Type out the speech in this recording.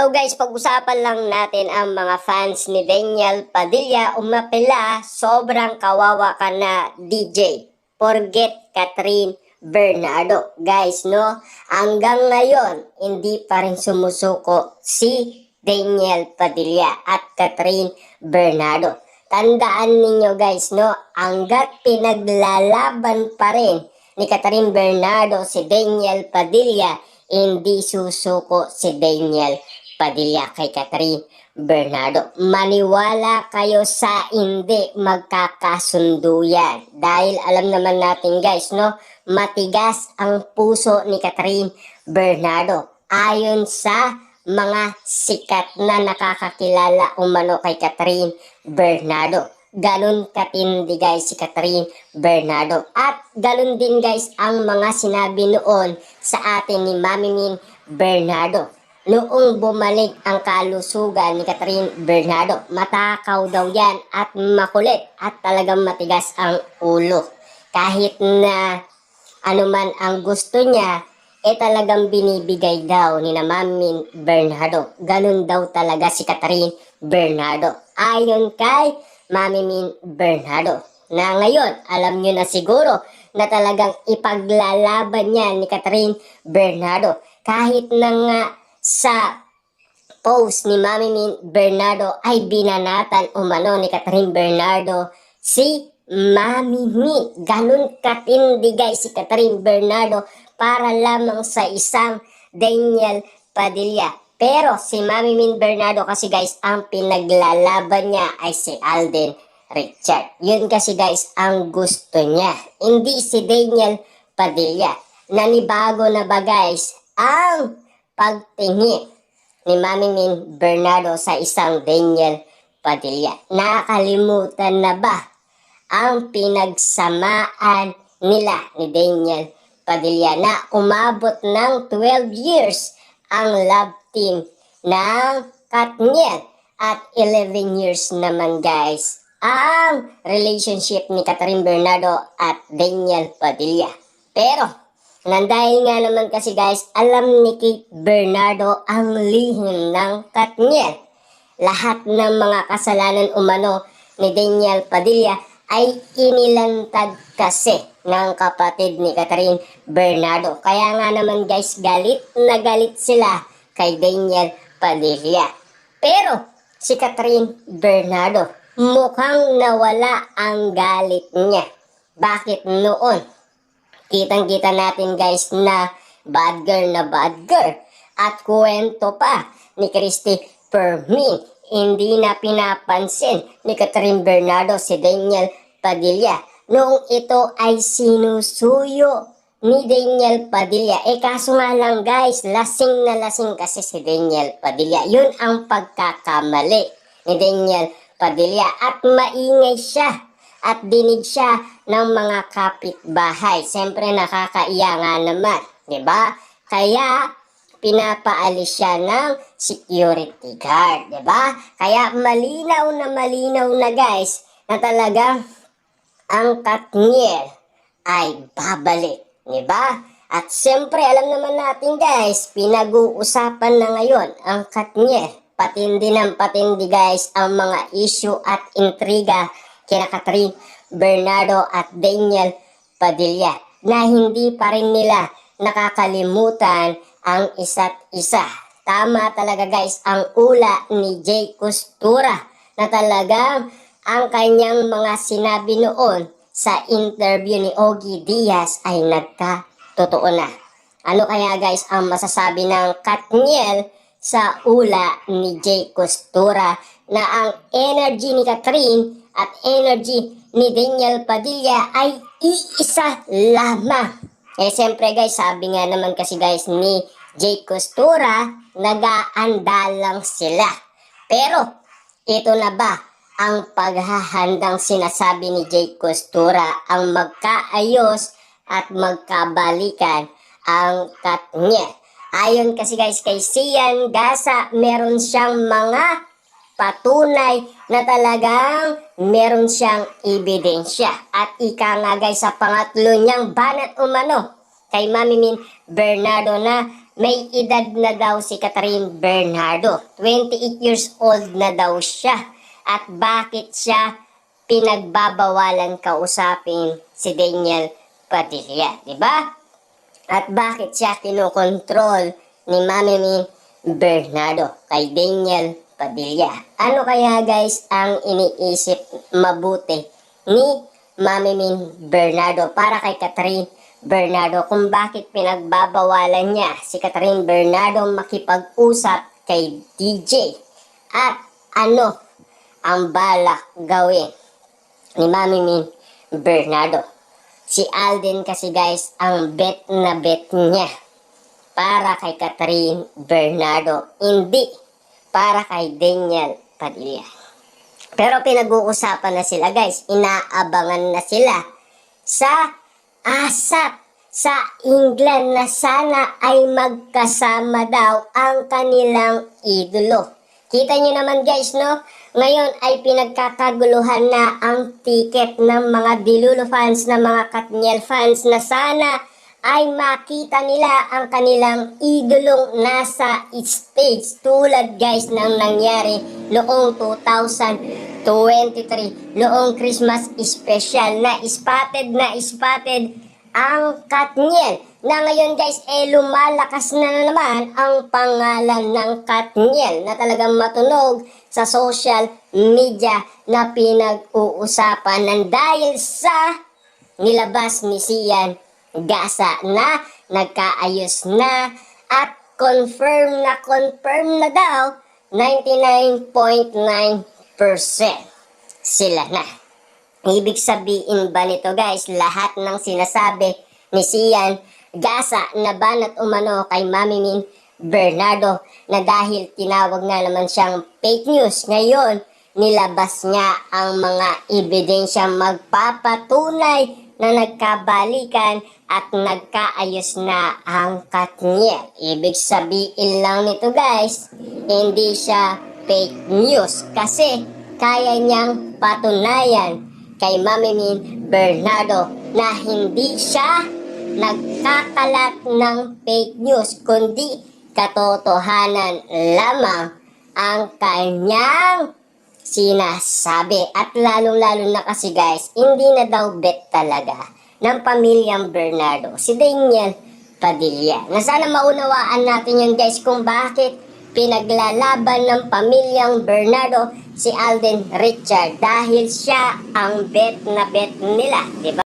So guys, pag-usapan lang natin ang mga fans ni Daniel Padilla. Umapela, sobrang kawawa ka na DJ. Forget Catherine Bernardo. Guys, no? Hanggang ngayon, hindi pa rin sumusuko si Daniel Padilla at Catherine Bernardo. Tandaan ninyo guys, no? Hanggat pinaglalaban pa rin ni Catherine Bernardo si Daniel Padilla, hindi susuko si Daniel Padilla kay Catherine Bernardo. Maniwala kayo sa hindi magkakasundo yan. Dahil alam naman natin guys, no? Matigas ang puso ni Catherine Bernardo. Ayon sa mga sikat na nakakakilala umano kay Catherine Bernardo. Ganun katindi guys si Catherine Bernardo. At ganun din guys ang mga sinabi noon sa atin ni Mami Min Bernardo. Noong bumalik ang kalusugan ni Catherine Bernardo, matakaw daw yan at makulit at talagang matigas ang ulo. Kahit na anuman ang gusto niya, talagang binibigay daw ni na Mami Min Bernardo. Ganun daw talaga si Catherine Bernardo. Ayon kay Mami Min Bernardo. Na ngayon, alam nyo na siguro na talagang ipaglalaban niya ni Catherine Bernardo. Kahit na nga sa post ni Mami Min Bernardo ay binanatan umano ni Catherine Bernardo si Mami Min. Ganun katindi guys si Catherine Bernardo para lamang sa isang Daniel Padilla. Pero si Mami Min Bernardo kasi guys, ang pinaglalaban niya ay si Alden Richard. Yun kasi guys ang gusto niya. Hindi si Daniel Padilla. Nanibago na ba guys ang pagtingin ni Mami Min Bernardo sa isang Daniel Padilla? Nakakalimutan na ba ang pinagsamaan nila ni Daniel Padilla na umabot ng 12 years ang love team ng Katniel at 11 years naman guys ang relationship ni Catherine Bernardo at Daniel Padilla. Pero dahil nga naman kasi guys, alam ni Kate Bernardo ang lihim ng Katniel. Lahat ng mga kasalanan umano ni Daniel Padilla ay inilantad kasi ng kapatid ni Catherine Bernardo. Kaya nga naman guys, galit na galit sila kay Daniel Padilla. Pero si Catherine Bernardo, mukhang nawala ang galit niya. Bakit noon? Kitang-kita natin guys na bad girl. At kwento pa ni Christy Fermin, hindi na pinapansin ni Catherine Bernardo si Daniel Padilla. Noong ito ay sinusuyo ni Daniel Padilla. Kaso nga lang guys, lasing na lasing kasi si Daniel Padilla. Yun ang pagkakamali ni Daniel Padilla. At maingay siya. At dinig siya ng mga kapitbahay. Siyempre nakakaiya nga naman. Diba? Kaya pinapaalis siya ng security guard. Diba? Kaya malinaw na guys na talaga ang Katniel ay babalik. Diba? At siyempre alam naman natin guys, pinag-uusapan na ngayon ang Katniel. Patindi ng patindi guys ang mga issue at intriga kina Catherine Bernardo at Daniel Padilla na hindi pa rin nila nakakalimutan ang isa't isa. Tama talaga guys ang ula ni Jay Costura na talagang ang kanyang mga sinabi noon sa interview ni Ogie Diaz ay nagkatotoo na. Ano kaya guys ang masasabi ng Katniel sa ula ni Jay Costura na ang energy ni Catherine at energy ni Daniel Padilla ay iisa lamang. Siyempre guys, sabi nga naman kasi guys ni Jay Costura, nag-aanda lang sila. Pero, ito na ba ang paghahandang sinasabi ni Jay Costura ang magkaayos at magkabalikan ang Katniel? Ayon kasi guys kay Sian Gasa, meron siyang mga patunay na talagang meron siyang ebidensya. At ika nga guys sa pangatlo niyang banat umano kay Mami Min Bernardo na may edad na daw si Catherine Bernardo. 28 years old na daw siya. At bakit siya pinagbabawalan kausapin si Daniel Padilla, di ba? At bakit siya kinokontrol ni Mami Min Bernardo kay Daniel Padilla? Ano kaya guys ang iniisip mabuti ni Mami Min Bernardo para kay Catherine Bernardo kung bakit pinagbabawalan niya si Catherine Bernardo makipag-usap kay DJ? At ano ang balak gawin ni Mami Min Bernardo? Si Alden kasi guys ang bet na bet niya para kay Catherine Bernardo, hindi para kay Daniel Padilla. Pero pinag-uusapan na sila guys, inaabangan na sila sa ASAP sa England na sana ay magkasama daw ang kanilang idolo. Kita nyo naman guys, no? Ngayon ay pinagkakaguluhan na ang ticket ng mga Dilulo fans, ng mga Katniel fans na sana ay makita nila ang kanilang idolong nasa stage. Tulad guys ng nangyari noong 2023, noong Christmas special na spotted ang Katniel. Na ngayon guys, lumalakas na naman ang pangalan ng Katniel na talagang matunog sa social media na pinag-uusapan ng dahil sa nilabas ni Sian Gasa na nagkaayos na at confirm na daw 99.9% sila na. Ibig sabihin ba nito guys, lahat ng sinasabi ni Sian Gasa na banat umano kay Mami Min Bernardo na dahil tinawag na naman siyang fake news, ngayon nilabas niya ang mga ebidensya magpapatunay na nagkabalikan at nagkaayos na ang Katniel. Ibig sabihin lang nito guys, hindi siya fake news kasi kaya niyang patunayan kay Mami Min Bernardo na hindi siya nagkakalat ng fake news kundi katotohanan lamang ang kanyang sinasabi. At lalong-lalo na kasi guys, hindi na daw bet talaga ng pamilyang Bernardo si Daniel Padilla. Na sana maunawaan natin yun guys kung bakit pinaglalaban ng pamilyang Bernardo si Alden Richard dahil siya ang bet na bet nila, di ba?